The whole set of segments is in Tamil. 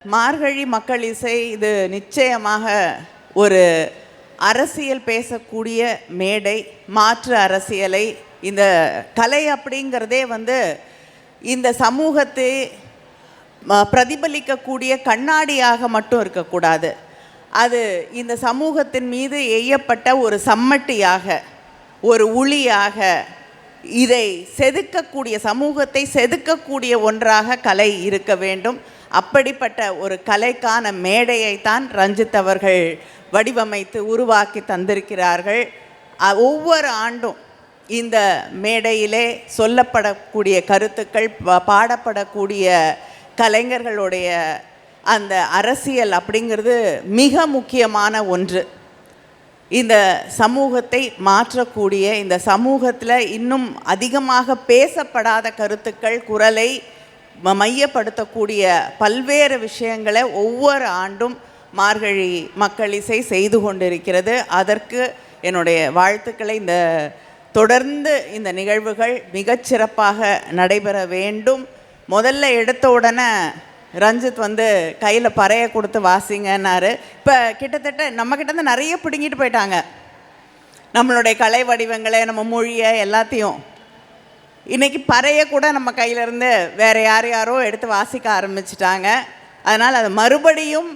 மார்கழி மக்கள் இசை இது நிச்சயமாக ஒரு அரசியல் பேசக்கூடிய மேடை, மாற்று அரசியலை, இந்த கலை அப்படிங்கிறதே இந்த சமூகத்தை பிரதிபலிக்கக்கூடிய கண்ணாடியாக மட்டும் இருக்கக்கூடாது. அது இந்த சமூகத்தின் மீது எய்யப்பட்ட ஒரு சம்மட்டியாக, ஒரு உளியாக, இதை செதுக்கக்கூடிய, சமூகத்தை செதுக்கக்கூடிய ஒன்றாக கலை இருக்க வேண்டும். அப்படிப்பட்ட ஒரு கலைக்கான மேடையைத்தான் ரஞ்சித் அவர்கள் வடிவமைத்து உருவாக்கி தந்திருக்கிறார்கள். ஒவ்வொரு ஆண்டும் இந்த மேடையிலே சொல்லப்படக்கூடிய கருத்துக்கள், பாடப்படக்கூடிய கலைஞர்களுடைய அந்த அரசியல் அப்படிங்கிறது மிக முக்கியமான ஒன்று. இந்த சமூகத்தை மாற்றக்கூடிய, இந்த சமூகத்தில் இன்னும் அதிகமாக பேசப்படாத கருத்துக்கள், குரலை மையப்படுத்தக்கூடிய பல்வேறு விஷயங்களை ஒவ்வொரு ஆண்டும் மார்கழி மக்கள் இசை செய்து கொண்டிருக்கிறது. அதற்கு என்னுடைய வாழ்த்துக்களை. தொடர்ந்து இந்த நிகழ்வுகள் மிகச்சிறப்பாக நடைபெற வேண்டும். முதல்ல எடுத்த உடனே ரஞ்சித் கையில் பறையை கொடுத்து வாசிங்கன்னாரு. இப்போ கிட்டத்தட்ட நம்மக்கிட்ட நிறைய பிடுங்கிட்டு போயிட்டாங்க, நம்மளுடைய கலை வடிவங்களை, நம்ம மொழியை எல்லாத்தையும். இன்றைக்கி பறையை கூட நம்ம கையிலேருந்து வேறு யாரோ எடுத்து வாசிக்க ஆரம்பிச்சிட்டாங்க. அதனால் அது மறுபடியும்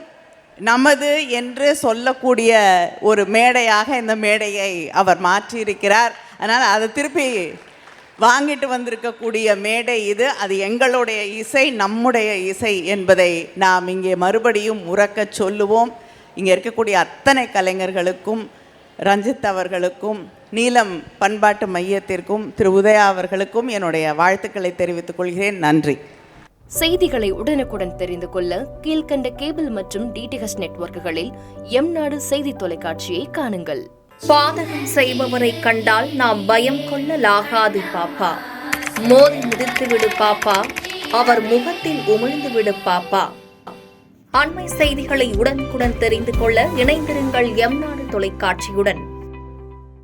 நமது என்று சொல்லக்கூடிய ஒரு மேடையாக இந்த மேடையை அவர் மாற்றியிருக்கிறார். அதனால் அதை திருப்பி வாங்கிட்டு வந்திருக்கக்கூடிய மேடை இது. அது எங்களுடைய இசை, நம்முடைய இசை என்பதை நாம் இங்கே மறுபடியும் உரக்க சொல்லுவோம். இங்கே இருக்கக்கூடிய அத்தனை கலைஞர்களுக்கும், ரஞ்சித் அவர்களுக்கும், நீலம் பண்பாட்டு மையத்திற்கும், திரு உதயா அவர்களுக்கும் என்னுடைய வாழ்த்துக்களை தெரிவித்துக் கொள்கிறேன். நன்றி. செய்திகளை உடனுக்குடன் தெரிந்து கொள்ள கீழ்கண்ட கேபிள் மற்றும் டிடிஹெச் நெட்வொர்க்குகளில் எம்நாடு செய்தி தொலைக்காட்சியை காணுங்கள். பாதகம் செய்பவரை கண்டால் நாம் பயம் கொள்ளலாகாது பாப்பா. மோதி மிதித்து விடு பாப்பா, அவர் முகத்தில் உமிழ்ந்து விடு பாப்பா. அண்மை செய்திகளை உடனுக்குடன் தெரிந்து கொள்ள இணைந்திருங்கள் எம்நாடு தொலைக்காட்சியுடன்.